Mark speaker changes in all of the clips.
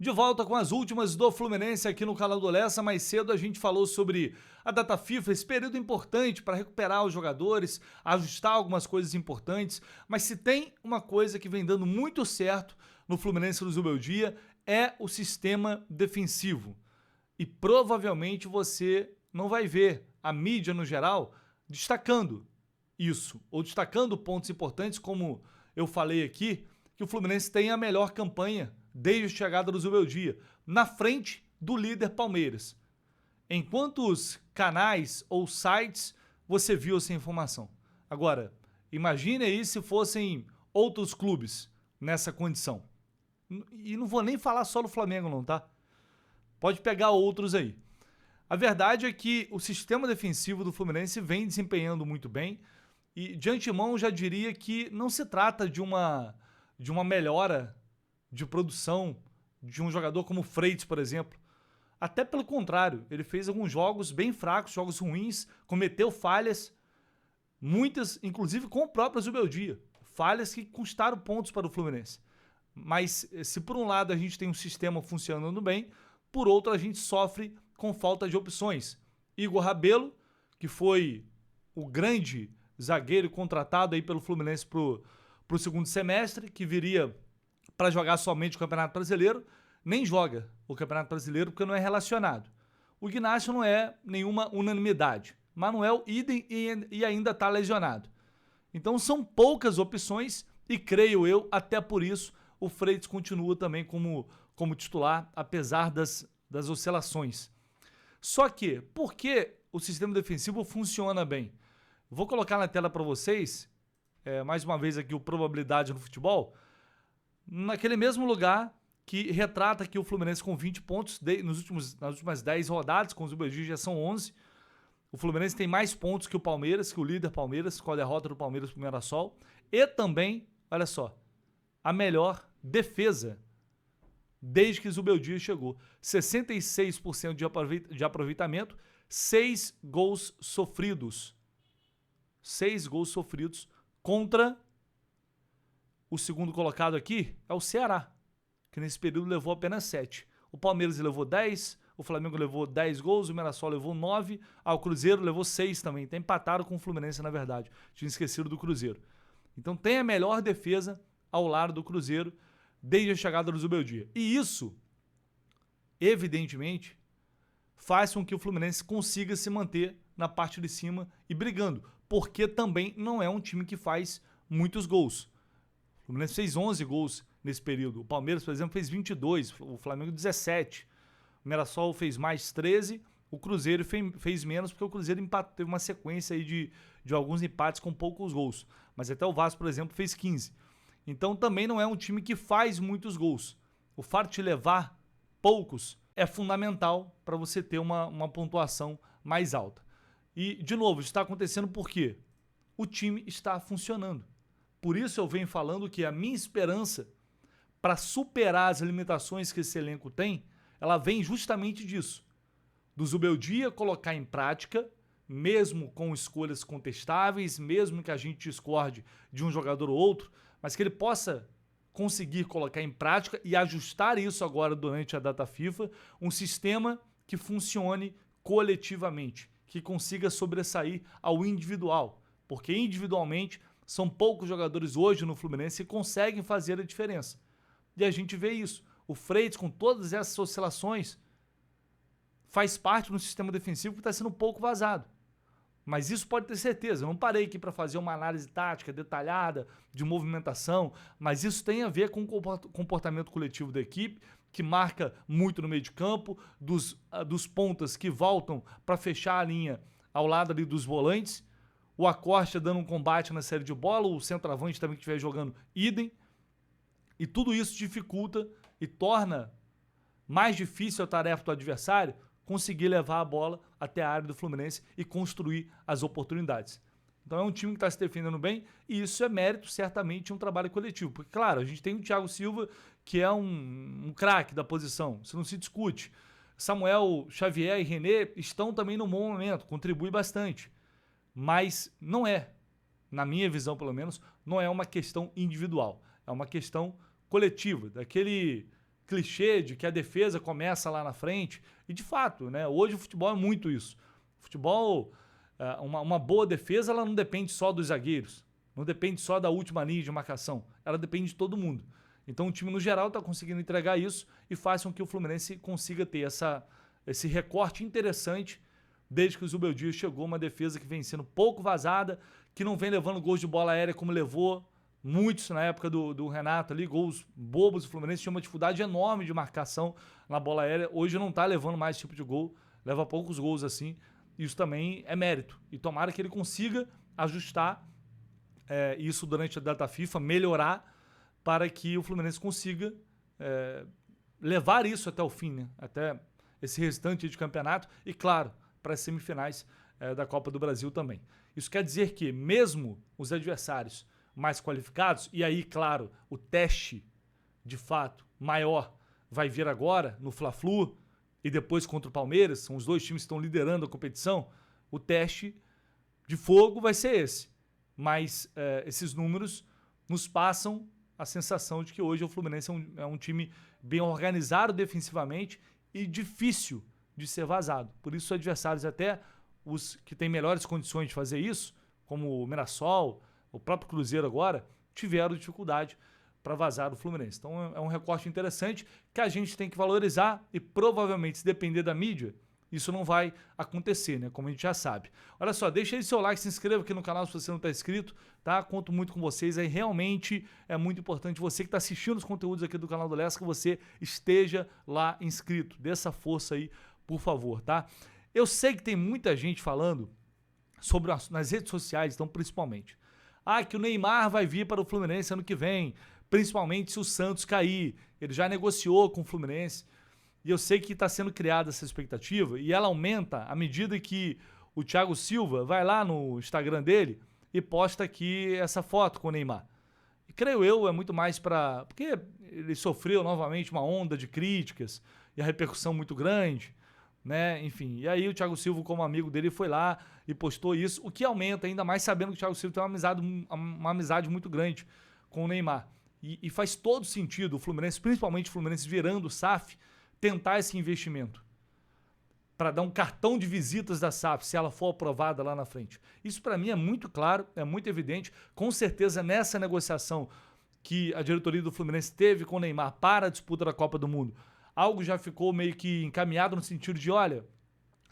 Speaker 1: De volta com as últimas do Fluminense aqui no canal do Lessa. Mais cedo a gente falou sobre a data FIFA, esse período importante para recuperar os jogadores, ajustar algumas coisas importantes, mas se tem uma coisa que vem dando muito certo no Fluminense do Zubeldia é o sistema defensivo. E provavelmente você não vai ver a mídia no geral destacando isso, ou destacando pontos importantes, como eu falei aqui, que o Fluminense tem a melhor campanha desde a chegada do Zubeldia, na frente do líder Palmeiras. Em quantos canais ou sites você viu essa informação? Agora, imagine aí se fossem outros clubes nessa condição. E não vou nem falar só do Flamengo não, tá? Pode pegar outros aí. A verdade é que o sistema defensivo do Fluminense vem desempenhando muito bem e de antemão já diria que não se trata de uma melhora de produção de um jogador como o Freitas, por exemplo. Até pelo contrário, ele fez alguns jogos bem fracos, jogos ruins, cometeu falhas, muitas, inclusive com o próprio Zubeldia. Falhas que custaram pontos para o Fluminense. Mas se por um lado a gente tem um sistema funcionando bem, por outro a gente sofre com falta de opções. Igor Rabelo, que foi o grande zagueiro contratado aí pelo Fluminense para o segundo semestre, que viria para jogar somente o Campeonato Brasileiro, nem joga o Campeonato Brasileiro porque não é relacionado. O Ignacio não é nenhuma unanimidade. Manuel idem e ainda está lesionado. Então são poucas opções e creio eu, até por isso, o Freitas continua também como titular, apesar das oscilações. Só que, por que o sistema defensivo funciona bem? Vou colocar na tela para vocês, mais uma vez aqui o Probabilidade no Futebol, naquele mesmo lugar que retrata aqui o Fluminense com 20 pontos nas últimas 10 rodadas, com os Zubeldia já são 11. O Fluminense tem mais pontos que o Palmeiras, que o líder Palmeiras, com a derrota do Palmeiras pro Mirassol. E também, olha só, a melhor defesa desde que o Zubeldia chegou. 66% de aproveitamento, 6 gols sofridos. 6 gols sofridos contra o segundo colocado aqui é o Ceará, que nesse período levou apenas 7. O Palmeiras levou 10, o Flamengo levou 10 gols, o Mirassol levou 9, o Cruzeiro levou 6 também. Tá empatado com o Fluminense, na verdade. Tinha esquecido do Cruzeiro. Então tem a melhor defesa ao lado do Cruzeiro desde a chegada do Zubeldia. E isso, evidentemente, faz com que o Fluminense consiga se manter na parte de cima e brigando, porque também não é um time que faz muitos gols. O Fluminense fez 11 gols nesse período. O Palmeiras, por exemplo, fez 22, o Flamengo 17. O Mirassol fez mais 13, o Cruzeiro fez menos, porque o Cruzeiro teve uma sequência aí de alguns empates com poucos gols. Mas até o Vasco, por exemplo, fez 15. Então também não é um time que faz muitos gols. O fato de levar poucos é fundamental para você ter uma pontuação mais alta. E, de novo, isso está acontecendo por quê? O time está funcionando. Por isso eu venho falando que a minha esperança para superar as limitações que esse elenco tem, ela vem justamente disso. Do Zubeldia colocar em prática, mesmo com escolhas contestáveis, mesmo que a gente discorde de um jogador ou outro, mas que ele possa conseguir colocar em prática e ajustar isso agora durante a data FIFA, um sistema que funcione coletivamente, que consiga sobressair ao individual, porque individualmente são poucos jogadores hoje no Fluminense que conseguem fazer a diferença. E a gente vê isso. O Freitas, com todas essas oscilações, faz parte do sistema defensivo que está sendo um pouco vazado. Mas isso pode ter certeza. Eu não parei aqui para fazer uma análise tática detalhada de movimentação, mas isso tem a ver com o comportamento coletivo da equipe, que marca muito no meio de campo, dos pontas que voltam para fechar a linha ao lado ali dos volantes, o Acosta dando um combate na série de bola, o centroavante também que estiver jogando idem, e tudo isso dificulta e torna mais difícil a tarefa do adversário conseguir levar a bola até a área do Fluminense e construir as oportunidades. Então é um time que está se defendendo bem e isso é mérito, certamente, de um trabalho coletivo. Porque, claro, a gente tem o Thiago Silva, que é um craque da posição, isso não se discute. Samuel, Xavier e René estão também no bom momento, contribuem bastante. Mas não é, na minha visão pelo menos, não é uma questão individual. É uma questão coletiva, daquele clichê de que a defesa começa lá na frente. E de fato, né? Hoje o futebol é muito isso. O futebol, uma boa defesa, ela não depende só dos zagueiros. Não depende só da última linha de marcação. Ela depende de todo mundo. Então o time no geral está conseguindo entregar isso e faz com que o Fluminense consiga ter esse recorte interessante desde que o Zubeldia chegou. Uma defesa que vem sendo pouco vazada, que não vem levando gols de bola aérea como levou muitos na época do Renato ali, gols bobos. O Fluminense tinha uma dificuldade enorme de marcação na bola aérea. Hoje não está levando mais esse tipo de gol, leva poucos gols assim. Isso também é mérito. E tomara que ele consiga ajustar isso durante a data FIFA, melhorar para que o Fluminense consiga levar isso até o fim, né? Até esse restante de campeonato e, claro, para as semifinais da Copa do Brasil também. Isso quer dizer que mesmo os adversários mais qualificados, e aí, claro, o teste de fato maior vai vir agora no Fla-Flu e depois contra o Palmeiras, são os dois times que estão liderando a competição, o teste de fogo vai ser esse. Mas esses números nos passam a sensação de que hoje o Fluminense é um time bem organizado defensivamente e difícil de ser vazado. Por isso os adversários, até os que têm melhores condições de fazer isso, como o Mirassol, o próprio Cruzeiro agora, tiveram dificuldade para vazar o Fluminense. Então é um recorte interessante que a gente tem que valorizar e provavelmente, se depender da mídia, isso não vai acontecer, né? Como a gente já sabe. Olha só, deixa aí seu like, se inscreva aqui no canal se você não está inscrito, tá? Conto muito com vocês aí, realmente é muito importante você que está assistindo os conteúdos aqui do canal do Lessa, que você esteja lá inscrito. Dê essa força aí, por favor, tá? Eu sei que tem muita gente falando sobre nas redes sociais, então principalmente. Que o Neymar vai vir para o Fluminense ano que vem, principalmente se o Santos cair. Ele já negociou com o Fluminense. E eu sei que está sendo criada essa expectativa e ela aumenta à medida que o Thiago Silva vai lá no Instagram dele e posta aqui essa foto com o Neymar. E creio eu, é muito mais para... Porque ele sofreu novamente uma onda de críticas e a repercussão muito grande, né? Enfim, e aí o Thiago Silva, como amigo dele, foi lá e postou isso, o que aumenta ainda mais sabendo que o Thiago Silva tem uma amizade muito grande com o Neymar. E faz todo sentido o Fluminense, principalmente o Fluminense virando o SAF, tentar esse investimento para dar um cartão de visitas da SAF, se ela for aprovada lá na frente. Isso para mim é muito claro, é muito evidente. Com certeza nessa negociação que a diretoria do Fluminense teve com o Neymar para a disputa da Copa do Mundo, algo já ficou meio que encaminhado no sentido de, olha,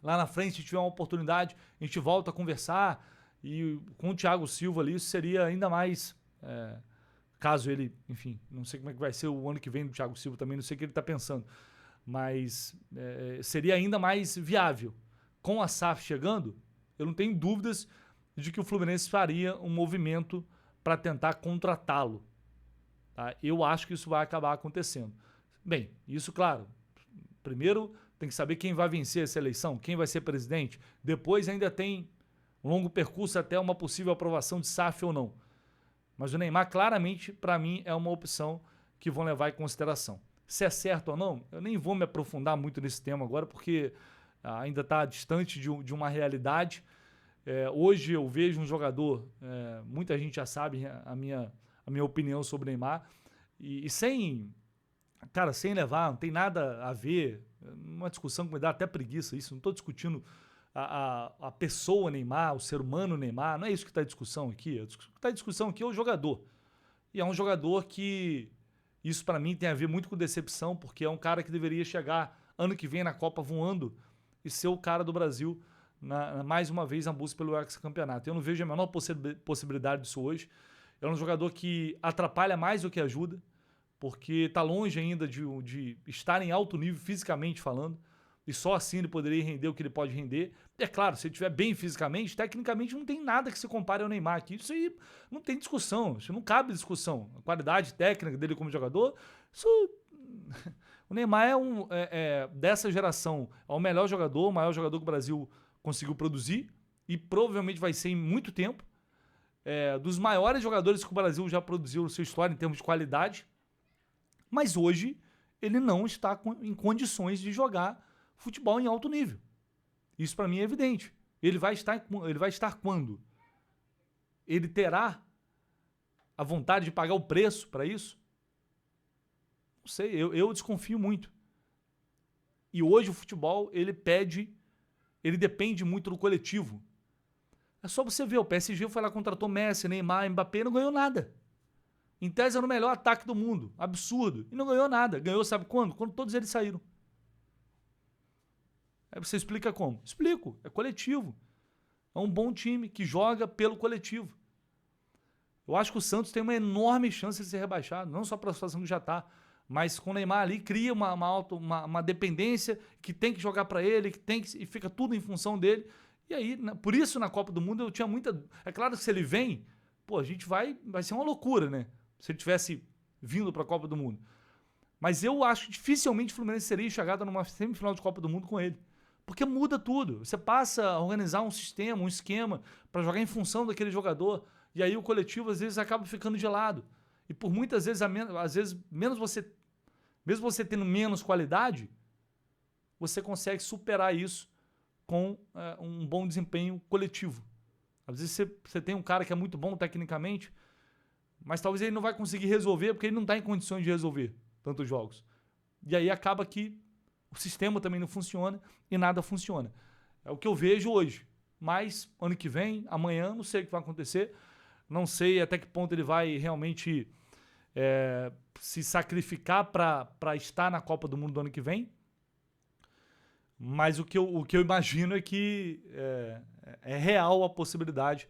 Speaker 1: lá na frente se tiver uma oportunidade, a gente volta a conversar, e com o Thiago Silva ali isso seria ainda mais... caso ele, enfim, não sei como é que vai ser o ano que vem do Thiago Silva também, não sei o que ele está pensando, mas seria ainda mais viável. Com a SAF chegando, eu não tenho dúvidas de que o Fluminense faria um movimento para tentar contratá-lo. Tá? Eu acho que isso vai acabar acontecendo. Bem, isso, claro, primeiro tem que saber quem vai vencer essa eleição, quem vai ser presidente, depois ainda tem um longo percurso até uma possível aprovação de SAF ou não. Mas o Neymar, claramente, para mim, é uma opção que vão levar em consideração. Se é certo ou não, eu nem vou me aprofundar muito nesse tema agora, porque ainda está distante de uma realidade. Hoje eu vejo um jogador, muita gente já sabe a minha opinião sobre o Neymar, e sem levar, não tem nada a ver, uma discussão que me dá até preguiça isso, não estou discutindo a pessoa Neymar, o ser humano Neymar, não é isso que está em discussão aqui. O que está em discussão aqui é o jogador. E é um jogador que, isso para mim tem a ver muito com decepção, porque é um cara que deveria chegar ano que vem na Copa voando e ser o cara do Brasil mais uma vez na busca pelo hexacampeonato. Eu não vejo a menor possibilidade disso hoje. É um jogador que atrapalha mais do que ajuda, porque está longe ainda de estar em alto nível fisicamente falando. E só assim ele poderia render o que ele pode render. É claro, se ele estiver bem fisicamente, tecnicamente não tem nada que se compare ao Neymar aqui. Isso aí não tem discussão, isso não cabe discussão. A qualidade técnica dele como jogador, isso... O Neymar dessa geração, é o melhor jogador, o maior jogador que o Brasil conseguiu produzir e provavelmente vai ser em muito tempo. Dos maiores jogadores que o Brasil já produziu na sua história em termos de qualidade. Mas hoje ele não está em condições de jogar futebol em alto nível. Isso para mim é evidente. Ele vai estar quando? Ele terá a vontade de pagar o preço para isso? Não sei, eu desconfio muito. E hoje o futebol, ele depende muito do coletivo. É só você ver, o PSG foi lá, contratou Messi, Neymar, Mbappé e não ganhou nada. Em tese era o melhor ataque do mundo. Absurdo. E não ganhou nada. Ganhou sabe quando? Quando todos eles saíram. Aí você explica como? Explico. É coletivo. É um bom time que joga pelo coletivo. Eu acho que o Santos tem uma enorme chance de ser rebaixado. Não só pela situação que já está. Mas com o Neymar ali cria uma dependência que tem que jogar para ele, e fica tudo em função dele. E aí, por isso na Copa do Mundo eu tinha muita... É claro que se ele vem, pô, a gente vai ser uma loucura, né? Se ele tivesse vindo para a Copa do Mundo. Mas eu acho que dificilmente o Fluminense seria chegado numa semifinal de Copa do Mundo com ele. Porque muda tudo. Você passa a organizar um sistema, um esquema para jogar em função daquele jogador. E aí o coletivo às vezes acaba ficando de lado. E por muitas vezes, às vezes mesmo você tendo menos qualidade, você consegue superar isso com um bom desempenho coletivo. Às vezes você tem um cara que é muito bom tecnicamente, mas talvez ele não vai conseguir resolver porque ele não está em condições de resolver tantos jogos. E aí acaba que o sistema também não funciona e nada funciona. É o que eu vejo hoje. Mas ano que vem, amanhã, não sei o que vai acontecer. Não sei até que ponto ele vai realmente se sacrificar para estar na Copa do Mundo do ano que vem. Mas o que eu imagino é que é real a possibilidade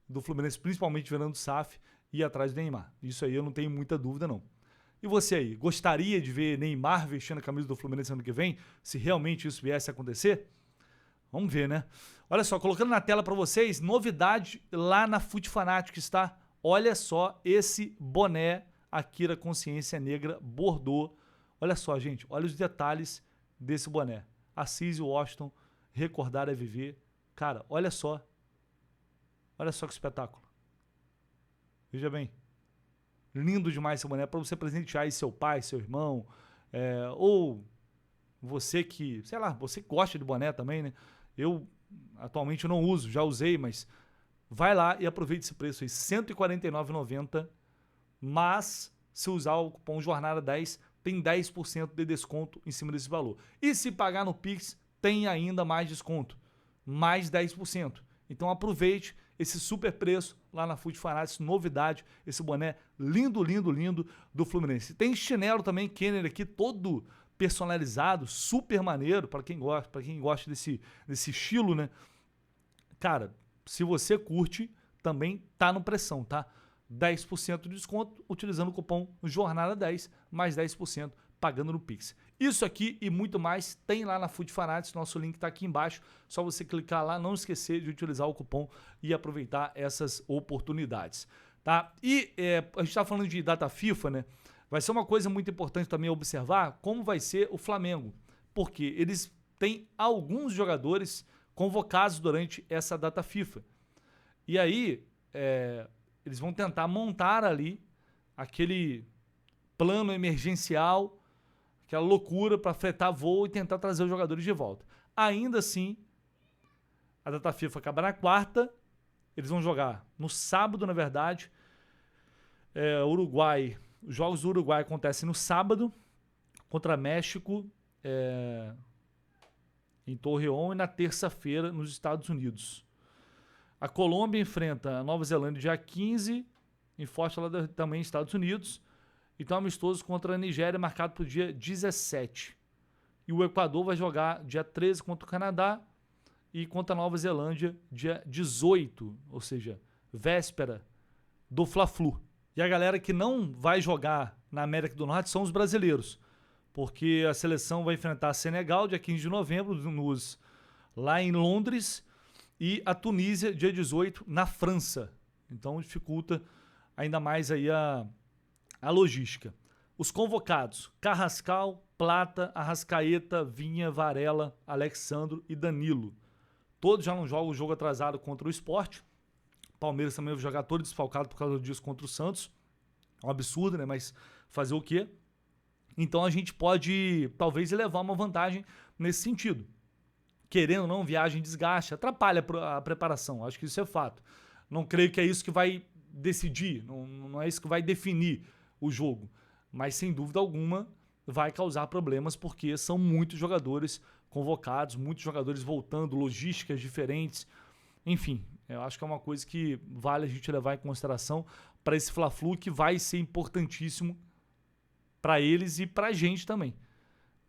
Speaker 1: do Fluminense, principalmente Fernando SAF, ir atrás do Neymar. Isso aí eu não tenho muita dúvida, não. E você aí, gostaria de ver Neymar vestindo a camisa do Fluminense ano que vem? Se realmente isso viesse a acontecer? Vamos ver, né? Olha só, colocando na tela para vocês, novidade lá na Fute Fanatics, tá? Olha só esse boné Akira Consciência Negra Bordeaux. Olha só, gente, olha os detalhes desse boné. Assis e Washington, recordar é viver. Cara, olha só. Olha só que espetáculo. Veja bem. Lindo demais esse boné para você presentear aí seu pai, seu irmão, ou você que, sei lá, você que gosta de boné também, né? Eu atualmente não uso, já usei, mas vai lá e aproveite esse preço aí, R$ 149,90, mas se usar o cupom Jornada10, tem 10% de desconto em cima desse valor. E se pagar no Pix, tem ainda mais desconto, mais 10%. Então aproveite esse super preço lá na Fute Fanatics, novidade, esse boné lindo, lindo, lindo do Fluminense. Tem chinelo também, Kenner aqui, todo personalizado, super maneiro, para quem gosta desse estilo, né? Cara, se você curte, também tá no pressão, tá? 10% de desconto utilizando o cupom Jornada10, mais 10% pagando no Pix. Isso aqui e muito mais tem lá na Fute Fanatics, nosso link está aqui embaixo, só você clicar lá, não esquecer de utilizar o cupom e aproveitar essas oportunidades, tá? E a gente está falando de data FIFA, né? Vai ser uma coisa muito importante também observar como vai ser o Flamengo, porque eles têm alguns jogadores convocados durante essa data FIFA. E aí, eles vão tentar montar ali aquele plano emergencial, aquela loucura para fretar voo e tentar trazer os jogadores de volta. Ainda assim, a data FIFA acaba na quarta, eles vão jogar no sábado, na verdade. Uruguai, os jogos do Uruguai acontecem no sábado, contra México, em Torreón, e na terça-feira nos Estados Unidos. A Colômbia enfrenta a Nova Zelândia dia 15, em Forte Lauderdale também Estados Unidos. Então amistoso contra a Nigéria marcado para o dia 17. E o Equador vai jogar dia 13 contra o Canadá e contra a Nova Zelândia dia 18, ou seja, véspera do Fla-Flu. E a galera que não vai jogar na América do Norte são os brasileiros, porque a seleção vai enfrentar a Senegal dia 15 de novembro lá em Londres e a Tunísia dia 18 na França. Então dificulta ainda mais aí a logística. Os convocados: Carrascal, Plata, Arrascaeta, Vinha, Varela, Alexandro e Danilo. Todos já não jogam o jogo atrasado contra o Sport. Palmeiras também vai jogar todo desfalcado por causa disso contra o Santos. É um absurdo, né? Mas fazer o quê? Então a gente pode talvez levar uma vantagem nesse sentido. Querendo ou não, viagem desgaste, atrapalha a preparação. Acho que isso é fato. Não creio que é isso que vai decidir, não é isso que vai definir o jogo. Mas sem dúvida alguma, vai causar problemas, porque são muitos jogadores convocados, muitos jogadores voltando, logísticas diferentes. Enfim, eu acho que é uma coisa que vale a gente levar em consideração para esse Fla-Flu, que vai ser importantíssimo para eles e para a gente também,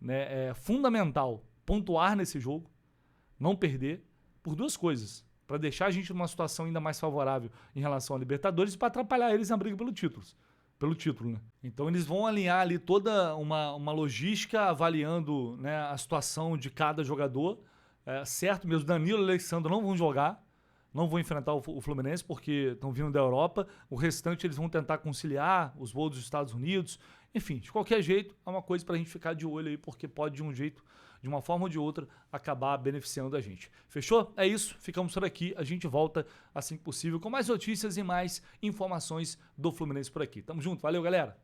Speaker 1: né? É fundamental pontuar nesse jogo, não perder, por duas coisas: para deixar a gente numa situação ainda mais favorável em relação a Libertadores e para atrapalhar eles na briga pelo título, né? Então eles vão alinhar ali toda uma logística, avaliando, né, a situação de cada jogador. Certo mesmo, Danilo e Alexandre não vão jogar, não vão enfrentar o Fluminense porque estão vindo da Europa. O restante eles vão tentar conciliar os voos dos Estados Unidos. Enfim, de qualquer jeito, é uma coisa para a gente ficar de olho aí, porque pode de uma forma ou de outra, acabar beneficiando a gente. Fechou? É isso, ficamos por aqui. A gente volta assim que possível com mais notícias e mais informações do Fluminense por aqui. Tamo junto, valeu, galera!